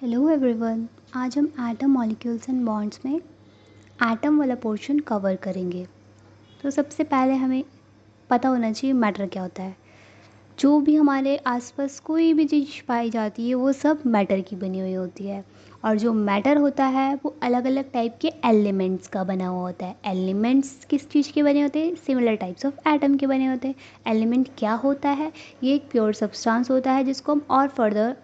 Hello everyone. आज हम atom molecules and bonds में एटम वाला पोर्शन कवर करेंगे। तो सबसे पहले हमें पता होना चाहिए मैटर क्या होता है। जो भी हमारे आसपास कोई भी चीज़ पाई जाती है वो सब मैटर की बनी हुई होती है। और जो मैटर होता है वो अलग अलग टाइप के एलिमेंट्स का बना हुआ होता है। एलिमेंट्स किस चीज़ के बने होते हैं? सिमिलर टाइप्स ऑफ एटम के बने होते हैं। एलिमेंट क्या होता है? ये एक प्योर सब्सटेंस होता है जिसको हम और फर्दर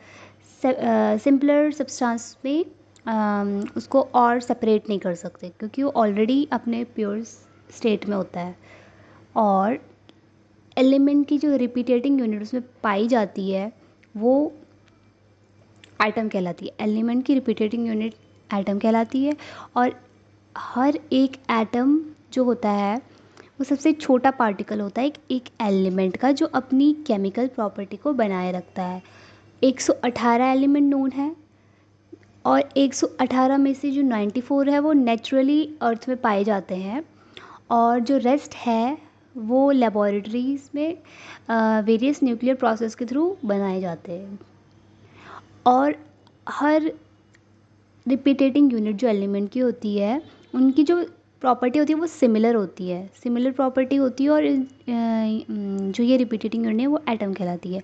सिंपलर सब्सटेंस में उसको और सेपरेट नहीं कर सकते क्योंकि वो ऑलरेडी अपने प्योर स्टेट में होता है। और एलिमेंट की जो रिपीटेटिंग यूनिट उसमें पाई जाती है वो एटम कहलाती है। एलिमेंट की रिपीटेटिंग यूनिट एटम कहलाती है। और हर एक एटम जो होता है वो सबसे छोटा पार्टिकल होता है एक एलिमेंट का, जो अपनी केमिकल प्रॉपर्टी को बनाए रखता है। 118 एलिमेंट नोन है और 118 में से जो 94 है वो नेचुरली अर्थ में पाए जाते हैं और जो रेस्ट है वो लेबोरेटरीज़ में वेरियस न्यूक्लियर प्रोसेस के थ्रू बनाए जाते हैं। और हर रिपीटेटिंग यूनिट जो एलिमेंट की होती है उनकी जो प्रॉपर्टी होती है वो सिमिलर होती है, सिमिलर प्रॉपर्टी होती है। और जो ये रिपीटेटिंग यूनिट है वो एटम कहलाती है।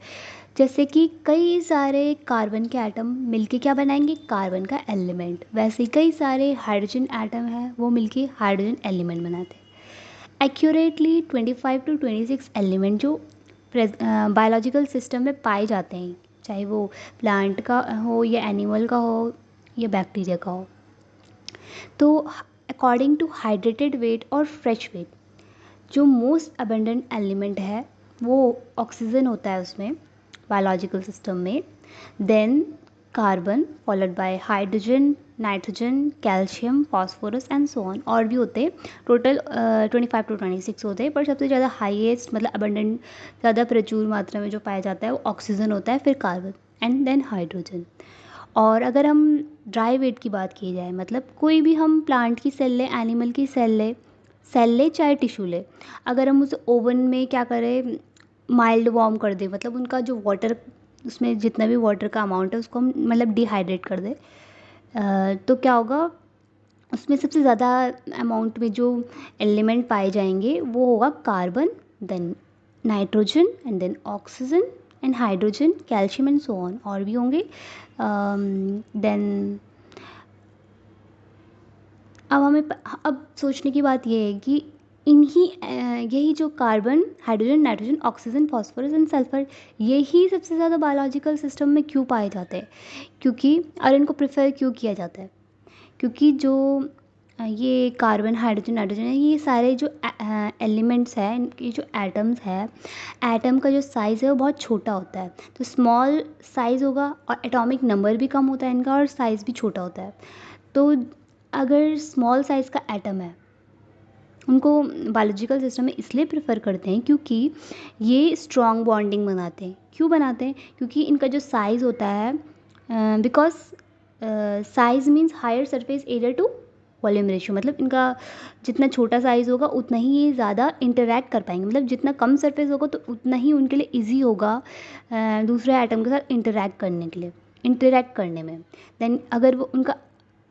जैसे कि कई सारे कार्बन के एटम मिलके क्या बनाएंगे? कार्बन का एलिमेंट। वैसे ही कई सारे हाइड्रोजन एटम हैं वो मिलके हाइड्रोजन एलिमेंट बनाते हैं। एक्यूरेटली 25 टू 26 एलिमेंट जो बायोलॉजिकल सिस्टम में पाए जाते हैं, चाहे वो प्लांट का हो या एनिमल का हो या बैक्टीरिया का हो। तो अकॉर्डिंग टू हाइड्रेटेड वेट और फ्रेश वेट, जो मोस्ट अबेंडेंट एलिमेंट है वो ऑक्सीजन होता है उसमें बायोलॉजिकल सिस्टम में। Then carbon followed by hydrogen, nitrogen, calcium, phosphorus and so on. और भी होते हैं, टोटल 25 to 26 होते हैं, पर सबसे ज़्यादा हाईएस्ट मतलब अबेंडेंट ज़्यादा प्रचुर मात्रा में जो पाया जाता है वो ऑक्सीजन होता है, फिर कार्बन एंड देन हाइड्रोजन। और अगर हम ड्राई वेट की बात की जाए, मतलब कोई भी हम प्लांट की सेल ले, एनिमल की सेल ले चाहे टिश्यू ले, अगर हम उसे ओवन में क्या करें, माइल्ड वार्म कर दें, मतलब उनका जो वाटर, उसमें जितना भी वाटर का अमाउंट है उसको हम मतलब डिहाइड्रेट कर दें, तो क्या होगा? उसमें सबसे ज़्यादा अमाउंट में जो एलिमेंट पाए जाएंगे वो होगा carbon, then nitrogen and then oxygen and hydrogen, calcium and so on. और भी होंगे। देन अब सोचने की बात यह है कि यही जो carbon, hydrogen, nitrogen, oxygen, phosphorus and sulphur, यही सबसे ज़्यादा बायोलॉजिकल सिस्टम में क्यों पाए जाते हैं? क्योंकि और इनको प्रेफर क्यों किया जाता है? क्योंकि जो ये कार्बन, हाइड्रोजन, नाइट्रोजन है, ये सारे जो एलिमेंट्स हैं, इनकी जो एटम्स है, एटम का जो साइज़ है वो बहुत छोटा होता है। तो स्मॉल साइज़ होगा और एटॉमिक नंबर भी कम होता है इनका और साइज़ भी छोटा होता है। तो अगर स्मॉल साइज़ का एटम है, उनको बायोलॉजिकल सिस्टम में इसलिए प्रेफर करते हैं क्योंकि ये स्ट्रॉन्ग बॉन्डिंग बनाते हैं। क्यों बनाते हैं? क्योंकि इनका जो साइज़ होता है, because size means higher surface area to volume ratio, मतलब इनका जितना छोटा साइज़ होगा उतना ही ये ज़्यादा इंटरैक्ट कर पाएंगे। मतलब जितना कम सरफेस होगा तो उतना ही उनके लिए ईजी होगा दूसरे एटम के साथ इंटरैक्ट करने के लिए, इंटरैक्ट करने में। देन अगर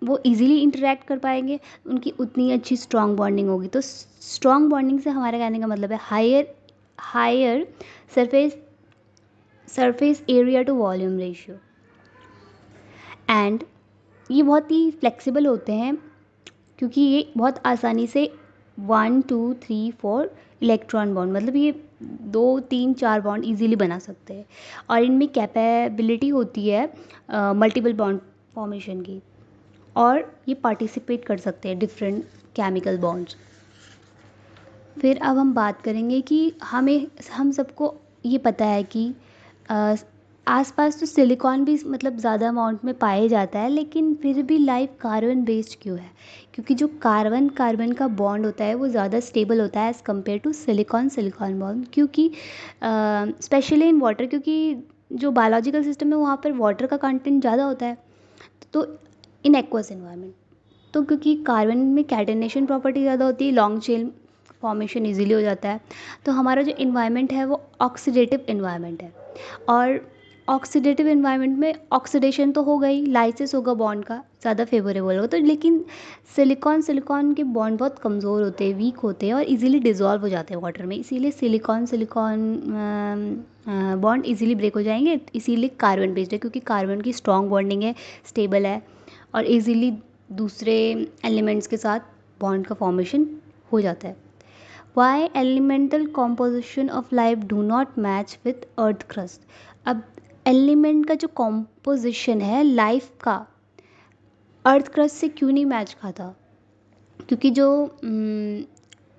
वो इजीली इंटरैक्ट कर पाएंगे, उनकी उतनी अच्छी स्ट्रॉन्ग बॉन्डिंग होगी। तो स्ट्रॉन्ग बॉन्डिंग से हमारे कहने का मतलब है higher higher surface surface area to volume ratio. And ये बहुत ही फ्लेक्सिबल होते हैं क्योंकि ये बहुत आसानी से 1 2 3 4 इलेक्ट्रॉन बॉन्ड, मतलब ये 2 3 4 बॉन्ड इजीली बना सकते हैं। और इनमें कैपेबिलिटी होती है मल्टीपल बॉन्ड फॉर्मेशन की, और ये पार्टिसिपेट कर सकते हैं डिफरेंट केमिकल बॉन्ड्स। फिर अब हम बात करेंगे कि हम सबको ये पता है कि अ, आसपास तो सिलिकॉन भी मतलब ज़्यादा अमाउंट में पाया जाता है, लेकिन फिर भी लाइफ कार्बन बेस्ड क्यों है? क्योंकि जो कार्बन कार्बन का बॉन्ड होता है वो ज़्यादा स्टेबल होता है as compare to silicon silicon bond. क्योंकि स्पेशली इन वाटर, क्योंकि जो बायोलॉजिकल सिस्टम है वहाँ पर वाटर का कंटेंट ज़्यादा होता है। तो इन एक्वस इन्वायरमेंट, तो क्योंकि कार्बन में कैटेनेशन प्रॉपर्टी ज़्यादा होती है, लॉन्ग चेन फॉर्मेशन इजीली हो जाता है, तो हमारा जो इन्वायरमेंट है वो ऑक्सीडेटिव इन्वायरमेंट है। और ऑक्सीडेटिव एनवायरनमेंट में ऑक्सीडेशन तो हो गई, लाइसिस होगा बॉन्ड का, ज़्यादा फेवरेबल होगा। तो लेकिन सिलिकॉन के बॉन्ड बहुत कमज़ोर होते हैं, वीक होते हैं और इजीली डिज़ोल्व हो जाते हैं वाटर में, इसीलिए सिलिकॉन बॉन्ड इजीली ब्रेक हो जाएंगे। इसीलिए कार्बन बेस्ड है, क्योंकि कार्बन की स्ट्रॉन्ग बॉन्डिंग है, स्टेबल है और इजीली दूसरे एलिमेंट्स के साथ बॉन्ड का फॉर्मेशन हो जाता है। Why elemental composition of life do not match with earth crust. अब एलिमेंट का जो कॉम्पोजिशन है लाइफ का अर्थ क्रस्ट से क्यों नहीं मैच खाता? क्योंकि जो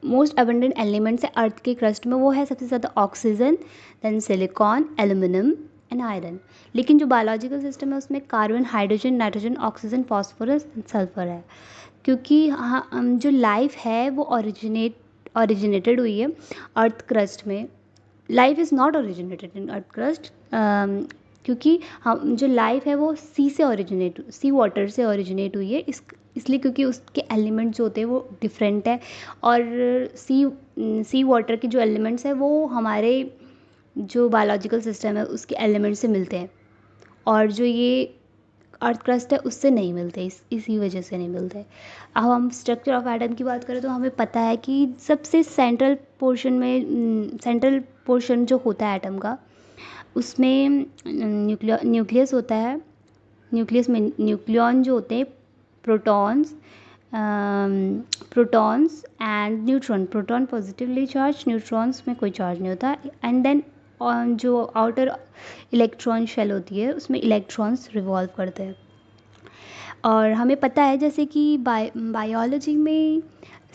मोस्ट अबंडेंट एलिमेंट्स है अर्थ के क्रस्ट में वो है सबसे ज़्यादा oxygen, then silicon, aluminium and iron. लेकिन जो बायोलॉजिकल सिस्टम है उसमें carbon, hydrogen, nitrogen, oxygen, phosphorus, sulphur है। क्योंकि हाँ, जो लाइफ है वो ओरिजिनेटेड हुई है अर्थ क्रस्ट में। Life is not originated in earth crust, क्योंकि हम जो लाइफ है वो सी वाटर से ओरिजिनेट हुई है, इसलिए क्योंकि उसके एलिमेंट्स जो होते हैं वो डिफरेंट है। और सी वाटर के जो एलिमेंट्स हैं वो हमारे जो बायोलॉजिकल सिस्टम है उसके एलिमेंट्स से मिलते हैं, और जो ये अर्थ क्रस्ट है उससे नहीं मिलते, इसी वजह से नहीं मिलते। अब हम स्ट्रक्चर ऑफ एटम की बात करें तो हमें पता है कि सबसे सेंट्रल पोर्शन जो होता है एटम का, उसमें न्यूक्लियस होता है। न्यूक्लियस में न्यूक्लियॉन जो होते हैं, protons and neutron. Proton positively charge, neutrons में कोई चार्ज नहीं होता। एंड देन जो आउटर इलेक्ट्रॉन शेल होती है उसमें इलेक्ट्रॉन्स रिवॉल्व करते हैं। और हमें पता है जैसे कि बायोलॉजी में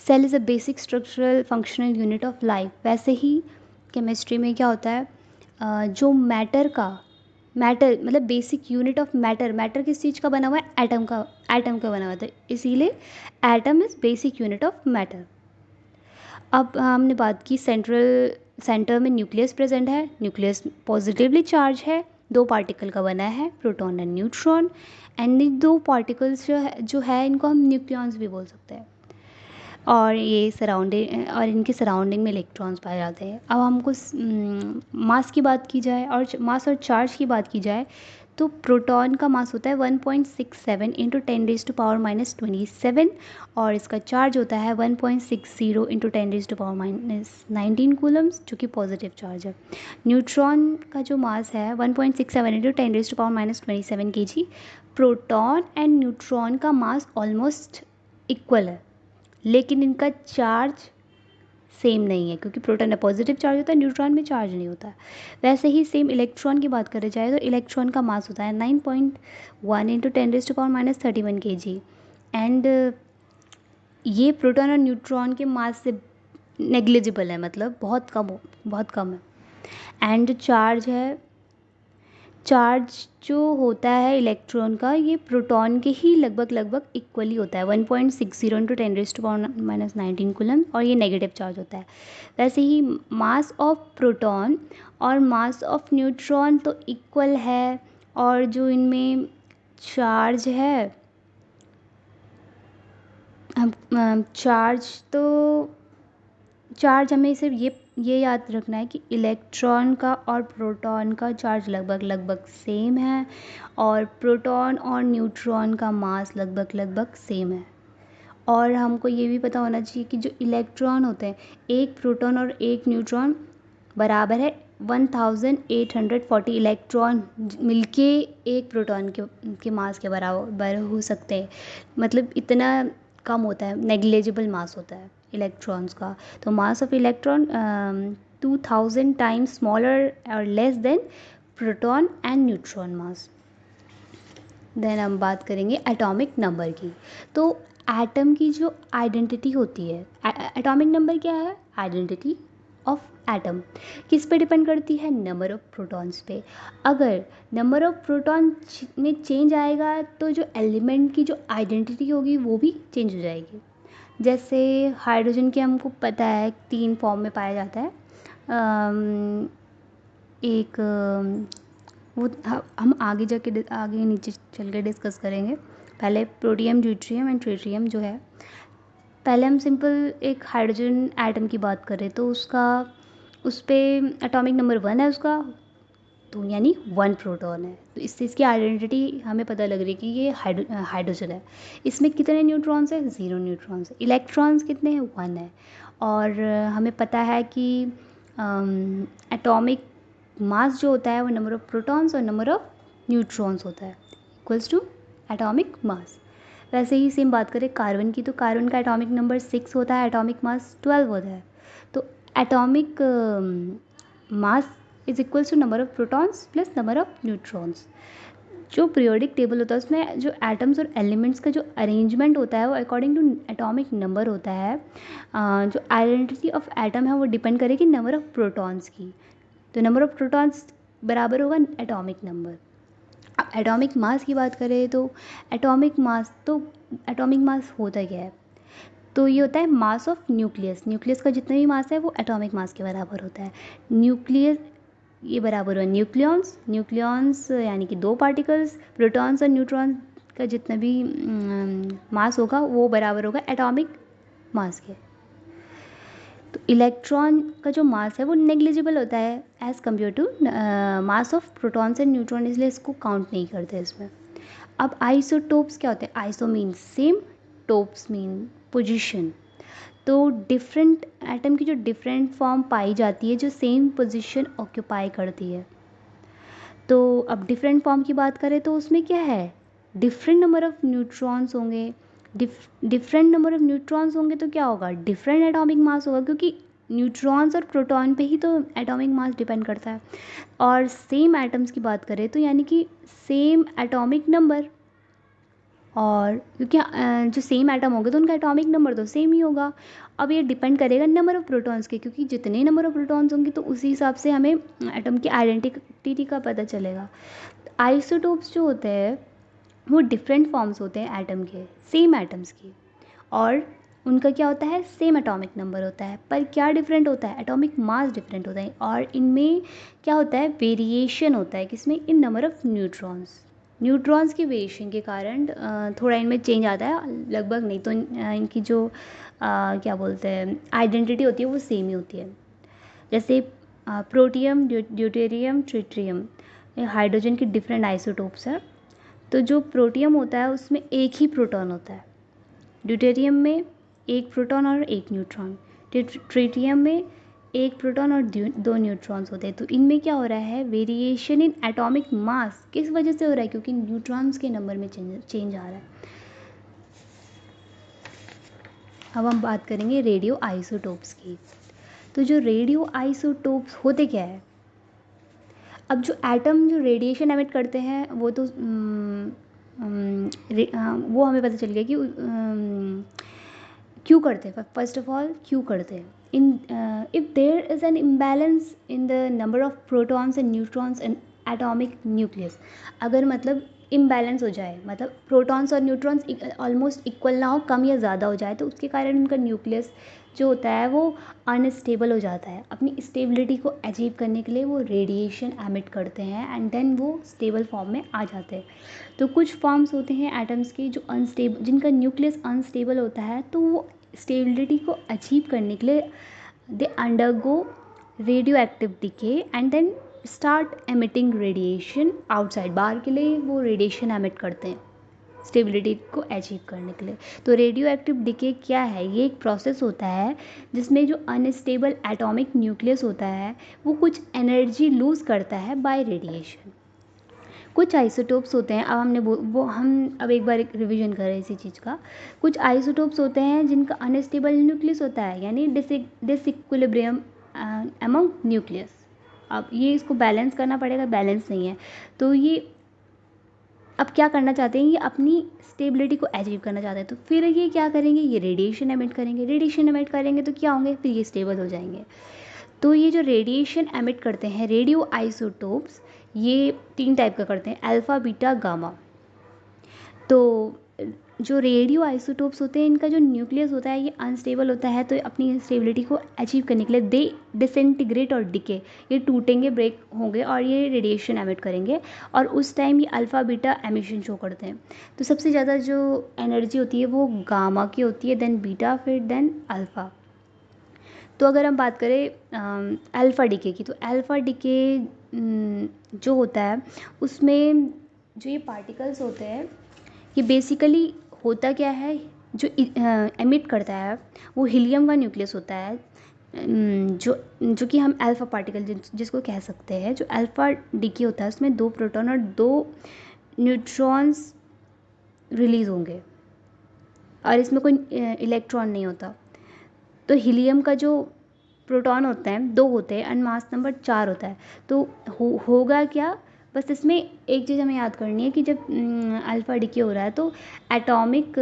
cell is a basic structural functional unit of life, वैसे ही केमिस्ट्री में क्या होता है, जो मैटर मतलब बेसिक यूनिट ऑफ मैटर किस चीज़ का बना हुआ है? एटम का बना हुआ था, इसीलिए atom is basic unit of matter. अब हमने बात की सेंटर में न्यूक्लियस प्रेजेंट है। न्यूक्लियस पॉजिटिवली चार्ज है, दो पार्टिकल का बना है, प्रोटॉन एंड न्यूट्रॉन। एंड ये दो पार्टिकल्स जो है इनको हम न्यूक्लियॉन्स भी बोल सकते हैं। और इनके सराउंडिंग में इलेक्ट्रॉन्स पाए जाते हैं। अब हमको मास की बात की जाए और मास और चार्ज की बात की जाए तो प्रोटॉन का मास होता है 1.67 इंटू 10⁻⁻27 और इसका चार्ज होता है 1.60 इंटू 10⁻⁻19 कूलम्स, जो कि पॉजिटिव चार्ज है। न्यूट्रॉन का जो मास है 1.67 into 10⁻⁻27 kg। Proton and neutron का मास ऑलमोस्ट इक्वल है, लेकिन इनका चार्ज सेम नहीं है, क्योंकि प्रोटॉन में पॉजिटिव चार्ज होता है, न्यूट्रॉन में चार्ज नहीं होता। वैसे ही सेम इलेक्ट्रॉन की बात करें जाए तो इलेक्ट्रॉन का मास होता है 9.1 इंटू 10⁻31 kg। एंड ये प्रोटॉन और न्यूट्रॉन के मास से नेग्लिजिबल है, मतलब बहुत कम है। एंड चार्ज जो होता है इलेक्ट्रॉन का, ये प्रोटॉन के ही लगभग इक्वली होता है, 1.60 इंटू 10⁻⁻19 कूलम, और ये नेगेटिव चार्ज होता है। वैसे ही मास ऑफ प्रोटॉन और मास ऑफ न्यूट्रॉन तो इक्वल है, और जो इनमें चार्ज है, चार्ज हमें सिर्फ ये याद रखना है कि इलेक्ट्रॉन का और प्रोटॉन का चार्ज लगभग सेम है, और प्रोटॉन और न्यूट्रॉन का मास लगभग सेम है। और हमको ये भी पता होना चाहिए कि जो इलेक्ट्रॉन होते हैं, एक प्रोटॉन और एक न्यूट्रॉन बराबर है 1840 इलेक्ट्रॉन मिलके एक प्रोटॉन के मास के बराबर हो सकते हैं। मतलब इतना कम होता है, नेग्लिजिबल मास होता है इलेक्ट्रॉन्स का। तो mass of electron 2000 times smaller और less than proton and neutron mass. Then हम बात करेंगे एटॉमिक नंबर की। तो एटम की जो आइडेंटिटी होती है, एटॉमिक नंबर क्या है? आइडेंटिटी ऑफ एटम किस पे डिपेंड करती है? नंबर ऑफ प्रोटॉन्स पे। अगर नंबर ऑफ प्रोटॉन में चेंज आएगा तो जो एलिमेंट की जो आइडेंटिटी होगी वो भी चेंज हो जाएगी। जैसे हाइड्रोजन के हमको पता है 3 फॉर्म में पाया जाता है। एक वो हम आगे नीचे चल के डिस्कस करेंगे। पहले प्रोटियम, ड्यूटेरियम एंड ट्रिटियम जो है। पहले हम सिंपल एक हाइड्रोजन एटम की बात करें तो उस पे एटॉमिक नंबर 1 है उसका, तो यानी 1 प्रोटॉन है। तो इससे इसकी आइडेंटिटी हमें पता लग रही है कि ये हाइड्रोजन है। इसमें कितने न्यूट्रॉन्स हैं? 0 न्यूट्रॉन्स। इलेक्ट्रॉन्स कितने हैं? 1 है। और हमें पता है कि एटॉमिक मास जो होता है वो नंबर ऑफ़ प्रोटॉन्स और नंबर ऑफ़ न्यूट्रॉन्स होता है, इक्वल्स टू एटॉमिक मास। वैसे ही सेम बात करें कार्बन की, तो कार्बन का एटॉमिक नंबर 6 होता है, एटॉमिक मास 12 होता है। तो atomic mass is equals to number of protons plus number of neutrons. जो पीरियोडिक टेबल होता है उसमें जो एटम्स और एलिमेंट्स का जो अरेंजमेंट होता है वो अकॉर्डिंग टू एटॉमिक नंबर होता है। जो आइडेंटिटी ऑफ एटम है वो डिपेंड करेगी नंबर ऑफ़ प्रोटॉन्स की। तो नंबर ऑफ़ प्रोटॉन्स बराबर होगा एटॉमिक नंबर। अब एटॉमिक मास की बात करें तो एटॉमिक मास होता क्या है? तो ये होता है मास ऑफ न्यूक्लियस। न्यूक्लियस का जितना भी मास है वो एटॉमिक मास के बराबर होता है। न्यूक्लियस ये बराबर हुआ न्यूक्लियॉन्स यानी कि 2 पार्टिकल्स। प्रोटॉन्स और न्यूट्रॉन्स का जितना भी मास होगा वो बराबर होगा एटॉमिक मास के। तो इलेक्ट्रॉन का जो मास है वो नेग्लिजिबल होता है as compare to mass of protons and neutron, इसलिए इसको काउंट नहीं करते इसमें। अब आइसोटोप्स क्या होते हैं? Iso mean same, topes mean position. तो डिफरेंट एटम की जो डिफरेंट फॉर्म पाई जाती है जो सेम पोजीशन ऑक्यूपाई करती है। तो अब डिफरेंट फॉर्म की बात करें तो उसमें क्या है? डिफरेंट नंबर ऑफ़ न्यूट्रॉन्स होंगे। डिफरेंट नंबर ऑफ़ न्यूट्रॉन्स होंगे तो क्या होगा? डिफरेंट एटॉमिक मास होगा, क्योंकि न्यूट्रॉन्स और प्रोटॉन पे ही तो एटॉमिक मास डिपेंड करता है। और सेम एटम्स की बात करें तो यानी कि सेम एटॉमिक नंबर, और क्योंकि जो सेम एटम होंगे तो उनका एटॉमिक नंबर तो सेम ही होगा। अब ये डिपेंड करेगा नंबर ऑफ़ प्रोटॉन्स के, क्योंकि जितने नंबर ऑफ़ प्रोटॉन्स होंगे तो उसी हिसाब से हमें एटम की आइडेंटिटी का पता चलेगा। आइसोटोप्स जो होते हैं वो डिफरेंट फॉर्म्स होते हैं एटम के, सेम एटम्स की, और उनका क्या होता है? सेम एटॉमिक नंबर होता है, पर क्या डिफरेंट होता है? एटॉमिक मास डिफरेंट होता है। और इनमें क्या होता है? वेरिएशन होता है। किसमें? इन नंबर ऑफ़ न्यूट्रॉन्स की वेरिएशन के कारण थोड़ा इनमें चेंज आता है, लगभग नहीं तो इनकी जो क्या बोलते हैं आइडेंटिटी होती है वो सेम ही होती है। जैसे प्रोटियम, ड्यूटेरियम, ट्रिटियम, ये हाइड्रोजन की डिफरेंट आइसोटोप्स है। तो जो प्रोटियम होता है उसमें एक ही प्रोटॉन होता है, ड्यूटेरियम में एक प्रोटॉन और एक न्यूट्रॉन, ट्रिटियम में एक प्रोटॉन और 2 न्यूट्रॉन्स होते हैं। तो इनमें क्या हो रहा है? वेरिएशन इन एटॉमिक मास किस वजह से हो रहा है? क्योंकि न्यूट्रॉन्स के नंबर में चेंज आ रहा है। अब हम बात करेंगे रेडियो आइसोटोप्स की। तो जो रेडियो आइसोटोप्स होते क्या है? अब जो एटम जो रेडिएशन एमिट करते हैं वो तो वो हमें पता चल गया कि क्यों करते हैं। फर्स्ट ऑफ ऑल क्यों करते हैं? In if there is an imbalance in the number of protons and neutrons in atomic nucleus, अगर मतलब इम्बैलेंस हो जाए, मतलब प्रोटॉन्स और न्यूट्रॉन्स ऑलमोस्ट इक्वल ना हो, कम या ज़्यादा हो जाए, तो उसके कारण उनका न्यूक्लियस जो होता है वो अनस्टेबल हो जाता है। अपनी स्टेबिलिटी को अचीव करने के लिए वो रेडिएशन एमिट करते हैं एंड देन वो स्टेबल फॉर्म में आ जाते हैं। तो कुछ फॉर्म्स होते हैं एटम्स के जो जिनका न्यूक्लियस अनस्टेबल होता है, तो वो स्टेबिलिटी को अचीव करने के लिए they undergo radioactive decay and then start emitting radiation outside. बाहर के लिए वो रेडिएशन एमिट करते हैं स्टेबिलिटी को अचीव करने के लिए। तो रेडियो एक्टिव डिके क्या है? ये एक प्रोसेस होता है जिसमें जो अनस्टेबल एटॉमिक न्यूक्लियस होता है वो कुछ एनर्जी लूज़ करता है बाय रेडिएशन। कुछ आइसोटोप्स होते हैं, अब हमने वो हम अब एक बार रिवीजन करें इसी चीज़ का। कुछ आइसोटोप्स होते हैं जिनका अनस्टेबल न्यूक्लियस होता है, यानी डिसइक्विलिब्रियम अमंग न्यूक्लियस। अब ये इसको बैलेंस करना पड़ेगा, बैलेंस नहीं है। तो ये अब क्या करना चाहते हैं? ये अपनी स्टेबिलिटी को अचीव करना चाहते हैं, तो फिर ये क्या करेंगे? ये रेडिएशन एमिट करेंगे। रेडिएशन एमिट करेंगे तो क्या होंगे? फिर ये स्टेबल हो जाएंगे। तो ये जो रेडिएशन एमिट करते हैं रेडियो आइसोटोप्स, ये 3 टाइप का करते हैं, अल्फ़ा, बीटा, गामा। तो जो रेडियो आइसोटोप्स होते हैं इनका जो न्यूक्लियस होता है ये अनस्टेबल होता है, तो अपनी स्टेबिलिटी को अचीव करने के लिए दे डिसइंटीग्रेट और डिके, ये टूटेंगे, ब्रेक होंगे और ये रेडिएशन एमिट करेंगे, और उस टाइम ये अल्फ़ा बीटा एमिशन शो करते हैं। तो सबसे ज़्यादा जो एनर्जी होती है वो गामा की होती है, देन बीटा, फिर देन अल्फ़ा। तो अगर हम बात करें अल्फ़ा डिके की, तो अल्फ़ा डिके जो होता है उसमें जो ये पार्टिकल्स होते हैं, ये बेसिकली होता क्या है, जो एमिट करता है वो हीलियम का न्यूक्लियस होता है, जो जो कि हम अल्फ़ा पार्टिकल जिसको कह सकते हैं। जो अल्फ़ा डीके होता है उसमें 2 प्रोटॉन और 2 न्यूट्रॉन्स रिलीज़ होंगे और इसमें कोई इलेक्ट्रॉन नहीं होता। तो हीलियम का जो प्रोटॉन होते हैं 2 होते हैं एंड मास नंबर 4 होता है। तो होगा क्या, बस इसमें एक चीज़ हमें याद करनी है कि जब अल्फ़ा डीके हो रहा है तो एटॉमिक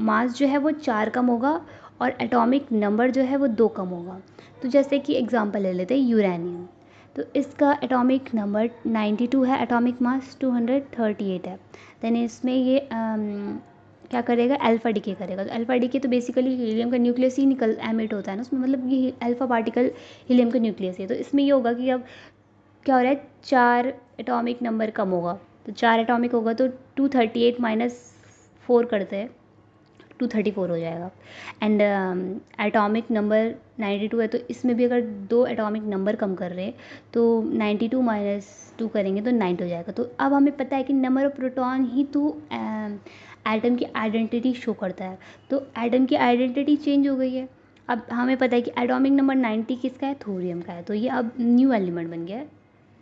मास जो है वो 4 कम होगा और एटॉमिक नंबर जो है वो 2 कम होगा। तो जैसे कि एग्जांपल ले लेते हैं यूरेनियम। तो इसका एटॉमिक नंबर 92 है, एटॉमिक मास 238 है। देन इसमें ये क्या करेगा, अल्फ़ा डीके करेगा। तो अल्फ़ा डीके तो बेसिकली हीलियम का न्यूक्लियस ही निकल एमिट होता है ना उसमें, मतलब ये अल्फ़ा पार्टिकल हीलियम का न्यूक्लियस है। तो इसमें ये होगा कि अब क्या हो रहा है, 4 एटॉमिक नंबर कम होगा। तो 4 एटॉमिक होगा तो 238 माइनस 4 करते हैं, 234 हो जाएगा। एंड एटॉमिक नंबर 92 है, तो इसमें भी अगर 2 एटॉमिक नंबर कम कर रहे हैं तो 92 माइनस 2 करेंगे तो 9 हो जाएगा। तो अब हमें पता है कि नंबर ऑफ प्रोटॉन ही तो एटम की आइडेंटिटी शो करता है। तो एटम की आइडेंटिटी चेंज हो गई है। अब हमें पता है कि एटॉमिक नंबर 90 किसका है, थोरियम का है। तो ये अब न्यू एलिमेंट बन गया है,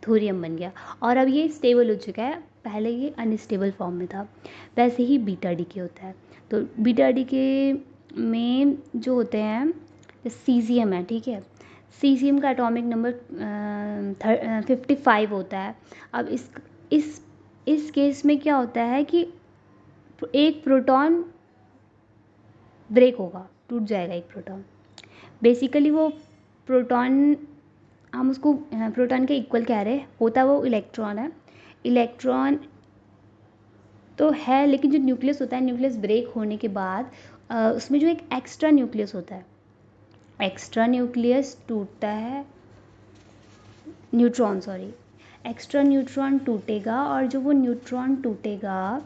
थोरियम बन गया और अब ये स्टेबल हो चुका है, पहले ये अनस्टेबल फॉर्म में था। वैसे ही बीटा डीके होता है। तो बीटा डीके में जो होते हैं सीज़ियम है, ठीक है। सीज़ियम का एटॉमिक नंबर 55 होता है। अब इस केस में क्या होता है कि एक प्रोटॉन ब्रेक होगा, टूट जाएगा एक प्रोटॉन। बेसिकली वो प्रोटॉन, हम उसको प्रोटॉन के इक्वल कह रहे हैं, होता वो इलेक्ट्रॉन है। इलेक्ट्रॉन तो है, लेकिन जो न्यूक्लियस होता है, न्यूक्लियस ब्रेक होने के बाद उसमें जो एक एक्स्ट्रा न्यूक्लियस होता है, एक्स्ट्रा न्यूक्लियस टूटता है, न्यूट्रॉन सॉरी, एक्स्ट्रा न्यूट्रॉन टूटेगा और जो वो न्यूट्रॉन टूटेगा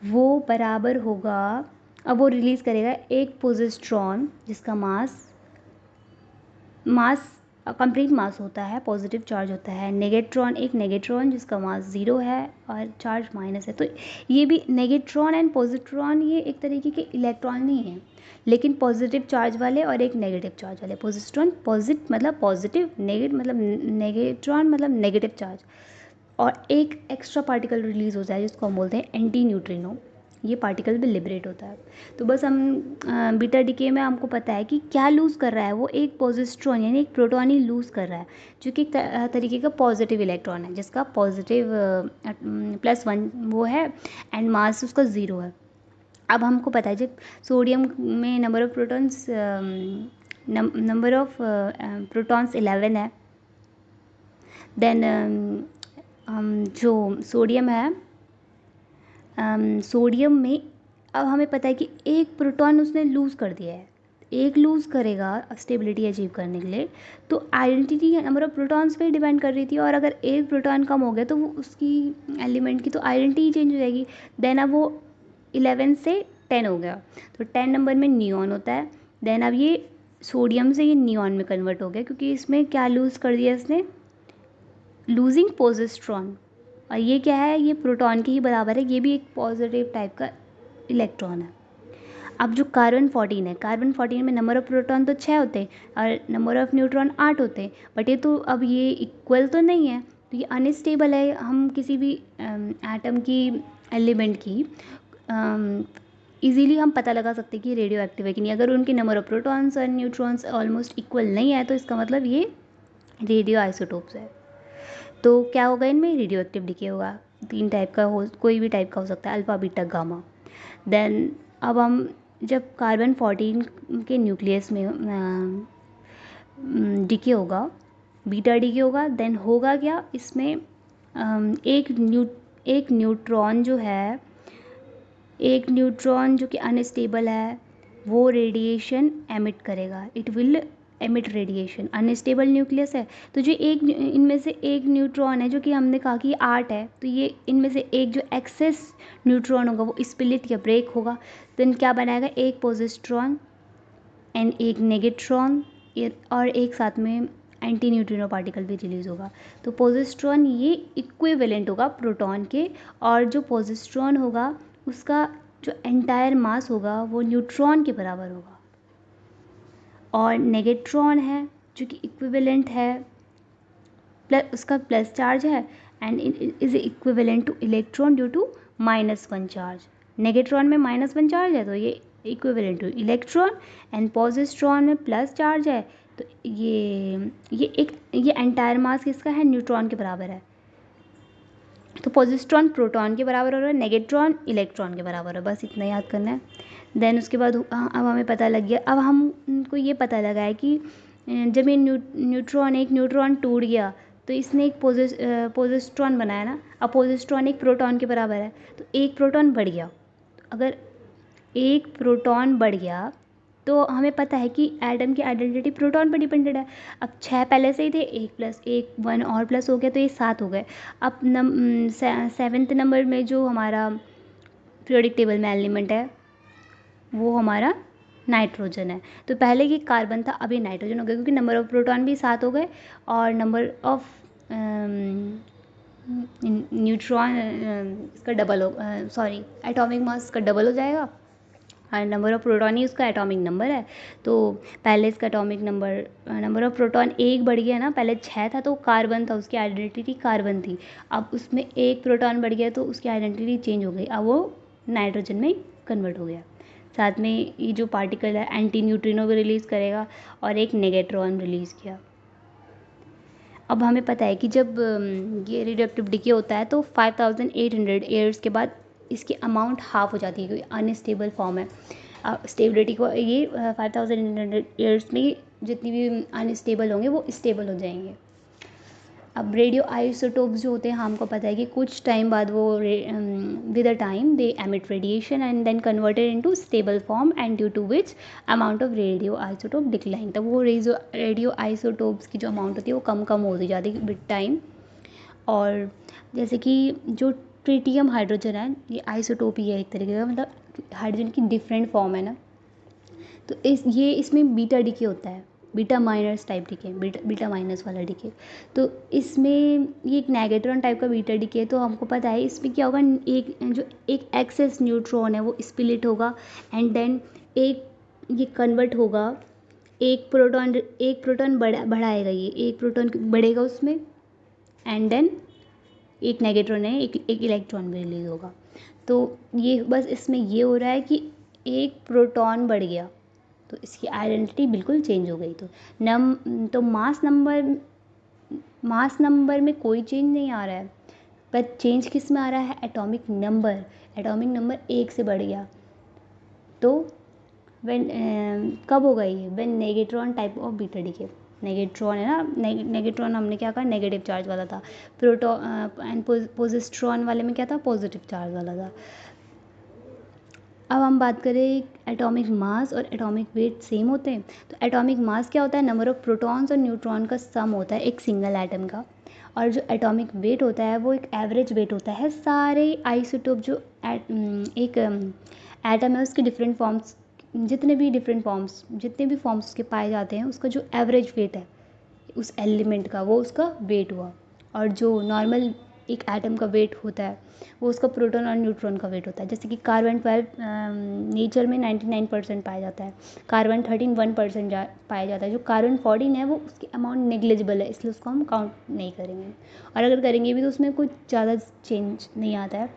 वो बराबर होगा, अब वो रिलीज़ करेगा एक पोजिट्रॉन जिसका मास कंप्लीट मास होता है, पॉजिटिव चार्ज होता है। नेगेट्रॉन एक नेगेट्रॉन जिसका मास 0 है और चार्ज माइनस है। तो ये भी नेगेट्रॉन एंड पॉजिट्रॉन ये एक तरीके के इलेक्ट्रॉन नहीं है, लेकिन पॉजिटिव चार्ज वाले और एक नेगेटिव चार्ज वाले। पॉजिट्रॉन मतलब पॉजिटिव, मतलब नेगेट्रॉन मतलब नेगेटिव चार्ज। और एक एक्स्ट्रा पार्टिकल रिलीज़ होता है जिसको हम बोलते हैं एंटी न्यूट्रिनो। ये पार्टिकल भी लिबरेट होता है। तो बस हम बीटा डीके में हमको पता है कि क्या लूज़ कर रहा है, वो एक पॉजिट्रॉन यानी एक प्रोटॉन ही लूज़ कर रहा है, जो कि तरीके का पॉजिटिव इलेक्ट्रॉन है, जिसका पॉजिटिव +1 वो है एंड मास उसका 0 है। अब हमको पता है जब सोडियम में नंबर ऑफ़ प्रोटॉन्स 11 है। देन जो सोडियम है, सोडियम में अब हमें पता है कि एक प्रोटॉन उसने लूज़ कर दिया है, एक लूज़ करेगा स्टेबिलिटी अचीव करने के लिए। तो आइडेंटिटी नंबर ऑफ प्रोटॉन्स पे डिपेंड कर रही थी, और अगर एक प्रोटॉन कम हो गया तो वो उसकी एलिमेंट की तो आइडेंटिटी चेंज हो जाएगी। देन अब वो 11 से 10 हो गया, तो 10 नंबर में नियॉन होता है। देन अब ये सोडियम से ये नियॉन में कन्वर्ट हो गया, क्योंकि इसमें क्या लूज़ कर दिया इसने, लूजिंग पोजिट्रॉन। और ये क्या है, ये प्रोटॉन के ही बराबर है, ये भी एक पॉजिटिव टाइप का इलेक्ट्रॉन है। अब जो कार्बन 14 है, कार्बन 14 में नंबर ऑफ़ प्रोटॉन तो 6 होते हैं और नंबर ऑफ़ न्यूट्रॉन 8 होते हैं, बट ये तो अब ये इक्वल तो नहीं है, तो ये अनस्टेबल है। हम किसी भी एटम की एलिमेंट की इजीली हम पता लगा सकते हैं कि रेडियो एक्टिव है कि नहीं। अगर उनके नंबर ऑफ़ प्रोटॉन्स और न्यूट्रॉन्स ऑलमोस्ट इक्वल नहीं है तो इसका मतलब ये रेडियो आइसोटोप्स है। तो क्या होगा, इनमें रेडियो एक्टिव डीके होगा। 3 टाइप का हो, कोई भी टाइप का हो सकता है, अल्फ़ा बीटा गामा। देन अब हम जब कार्बन 14 के न्यूक्लियस में डीके होगा, बीटा डीके होगा, देन होगा क्या इसमें, एक न्यूट्रॉन जो है, एक न्यूट्रॉन जो कि अनस्टेबल है वो रेडिएशन एमिट करेगा, it will emit radiation. Unstable nucleus है तो जो एक इनमें से एक न्यूट्रॉन है, जो कि हमने कहा कि 8 है, तो ये इनमें से एक जो एक्सेस न्यूट्रॉन होगा वो स्प्लिट या ब्रेक होगा। देन क्या बनाएगा, एक पॉजिट्रॉन एंड एक नेगेट्रॉन और एक साथ में एंटी न्यूट्रिनो पार्टिकल भी रिलीज़ होगा। तो पोजिट्रॉन ये इक्विवेलेंट होगा प्रोटॉन के, और जो पोजिट्रॉन होगा उसका जो एंटायर मास होगा वो न्यूट्रॉन के बराबर होगा। और नेगेट्रॉन है जो कि इक्विवेलेंट है, प्लस उसका प्लस चार्ज है and is equivalent to electron due to -1 charge. Negatron में -1 चार्ज है तो ये equivalent to electron, and positron में प्लस चार्ज है तो ये एंटायर मास किसका है, न्यूट्रॉन के बराबर है। तो पॉजिट्रॉन प्रोटॉन के बराबर हो रहा है, नेगेट्रॉन इलेक्ट्रॉन के बराबर है, बस इतना याद करना है। देन उसके बाद अब हमें पता लग गया, अब हमको ये पता लगा है कि जब ये एक न्यूट्रॉन टूट गया तो इसने एक पोजिट्रॉन बनाया ना। अब पोजिट्रॉन एक प्रोटॉन के बराबर है तो एक प्रोटॉन बढ़ गया। अगर एक प्रोटॉन बढ़ गया तो हमें पता है कि एटम की आइडेंटिटी प्रोटॉन पर डिपेंडेड है। अब 6 पहले से ही थे, 1 + 1 1 और प्लस हो गया तो ये 7 हो गए। अब 7th नंबर में जो हमारा पीरियोडिक टेबल में एलिमेंट है वो हमारा नाइट्रोजन है। तो पहले ये कार्बन था, अभी नाइट्रोजन हो गया क्योंकि नंबर ऑफ प्रोटॉन भी 7 हो गए और नंबर ऑफ न्यूट्रॉन इसका डबल हो, सॉरी एटॉमिक मास का डबल हो जाएगा, और नंबर ऑफ प्रोटॉन ही उसका एटॉमिक नंबर है। तो पहले इसका एटॉमिक नंबर ऑफ प्रोटॉन 1 बढ़ गया ना, पहले 6 था तो कार्बन था, उसकी आइडेंटिटी कार्बन थी। अब उसमें 1 प्रोटॉन बढ़ गया तो उसकी आइडेंटिटी चेंज हो गई, अब वो नाइट्रोजन में कन्वर्ट हो गया। साथ में ये जो पार्टिकल है एंटी न्यूट्रिनो भी रिलीज़ करेगा और एक नेगेट्रॉन रिलीज़ किया। अब हमें पता है कि जब ये रेडियोएक्टिव डिके होता है तो 5800 ईयर्स के बाद इसकी अमाउंट हाफ हो जाती है क्योंकि अनस्टेबल फॉर्म है। स्टेबिलिटी को ये 5800 ईयर्स में जितनी भी अनस्टेबल होंगे वो स्टेबल हो जाएंगे। अब रेडियो आइसोटोप्स जो होते हैं हमको पता है कि कुछ टाइम बाद वो with a time they emit radiation and then converted into stable form and due to which amount of radioisotope decline. तब वो रेडियो आइसोटोप्स की जो अमाउंट होती है वो कम कम होती जाती है विद टाइम। और जैसे कि जो ट्रिटियम हाइड्रोजन है ये आइसोटोप ही है एक तरीके का, मतलब हाइड्रोजन की डिफरेंट फॉर्म है ना। तो इसमें बीटा डिके होता है, beta minus type decay, beta minus वाला डिके। तो इसमें ये एक नेगेट्रॉन टाइप का बीटा डिके, तो हमको पता है इसमें क्या होगा, एक एक्सेस न्यूट्रॉन है वो स्प्लिट होगा एंड देन एक ये कन्वर्ट होगा, एक प्रोटॉन बढ़ाएगा, ये एक प्रोटॉन बढ़ेगा उसमें एंड देन एक नेगेट्रॉन है, एक इलेक्ट्रॉन भी रिलीज होगा। तो ये बस इसमें ये हो रहा है कि एक प्रोटॉन बढ़ गया तो इसकी आइडेंटिटी बिल्कुल चेंज हो गई। तो मास नंबर में कोई चेंज नहीं आ रहा है, पर चेंज किस में आ रहा है, एटॉमिक नंबर 1 से बढ़ गया। तो कब होगा ये, when negatron type of beta decay. Negatron है ना, नेगेट्रॉन हमने क्या कहा, नेगेटिव चार्ज वाला था। एंड पोजिट्रॉन वाले में क्या था, पॉजिटिव चार्ज वाला था। अब हम बात करें एटॉमिक मास और एटॉमिक वेट सेम होते हैं। तो एटॉमिक मास क्या होता है, नंबर ऑफ प्रोटॉन्स और न्यूट्रॉन का सम होता है एक सिंगल एटम का। और जो एटॉमिक वेट होता है वो एक एवरेज वेट होता है सारे आइसोटोप जो एक एटम है उसके डिफरेंट फॉर्म्स, जितने भी फॉर्म्स उसके पाए जाते हैं उसका जो एवरेज वेट है उस एलिमेंट का वो उसका वेट हुआ। और जो नॉर्मल एक एटम का वेट होता है वो उसका प्रोटॉन और न्यूट्रॉन का वेट होता है। जैसे कि कार्बन 12 नेचर में 99% पाया जाता है, कार्बन 13 1% पाया जाता है। जो कार्बन 14 है वो उसकी अमाउंट नेग्लिजिबल है, इसलिए उसको हम काउंट नहीं करेंगे, और अगर करेंगे भी तो उसमें कुछ ज़्यादा चेंज नहीं आता है।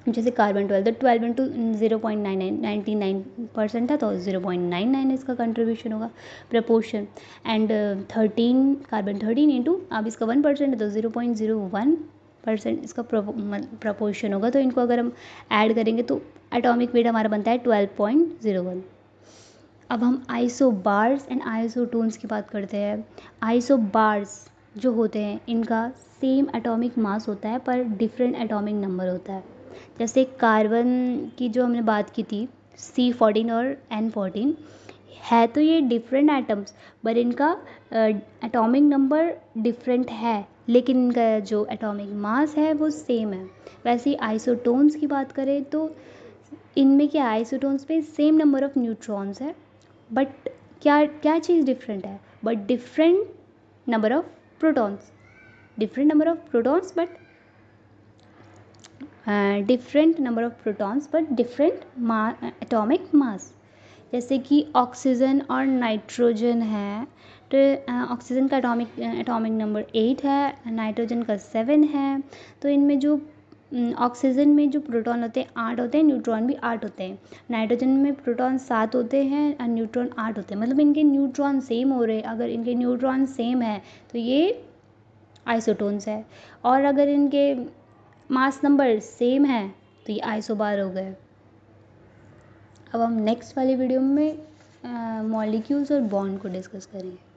जैसे कार्बन 12 तो 12 इंटू 0.99 था तो 0.99 इसका कंट्रीब्यूशन होगा प्रपोर्शन। एंड 13 इंटू अब इसका 1% है तो 0.01% इसका प्रपोर्शन होगा। तो इनको अगर हम ऐड करेंगे तो एटॉमिक वेट हमारा बनता है 12.01। अब हम आइसोबार्स एंड आइसोटोन्स की बात करते हैं। आइसोबार्स जो होते हैं इनका सेम एटॉमिक मास होता है पर डिफरेंट एटॉमिक नंबर होता है। जैसे कार्बन की जो हमने बात की थी C14 और N14 है, तो ये डिफरेंट एटम्स पर इनका एटॉमिक नंबर डिफरेंट है, लेकिन इनका जो एटॉमिक मास है वो सेम है। वैसे ही आइसोटोन्स की बात करें तो इनमें क्या, आइसोटोन्स में सेम नंबर ऑफ न्यूट्रॉन्स है बट क्या चीज़ डिफरेंट है, but different number of protons, different number of protons but different number of protons but different atomic mass। जैसे कि ऑक्सीजन और नाइट्रोजन है, तो ऑक्सीजन का एटॉमिक नंबर 8 है, नाइट्रोजन का 7 है। तो इनमें जो ऑक्सीजन में जो प्रोटॉन होते हैं 8 होते हैं, न्यूट्रॉन भी 8 होते हैं। नाइट्रोजन में प्रोटॉन 7 होते हैं और न्यूट्रॉन 8 होते हैं। मतलब इनके न्यूट्रॉन सेम हो रहे हैं। अगर इनके न्यूट्रॉन सेम है तो ये आइसोटोन्स है, और अगर इनके मास नंबर सेम है तो ये आइसोबार हो गए। अब हम नेक्स्ट वाली वीडियो में मॉलिक्यूल्स और बॉन्ड को डिस्कस करेंगे।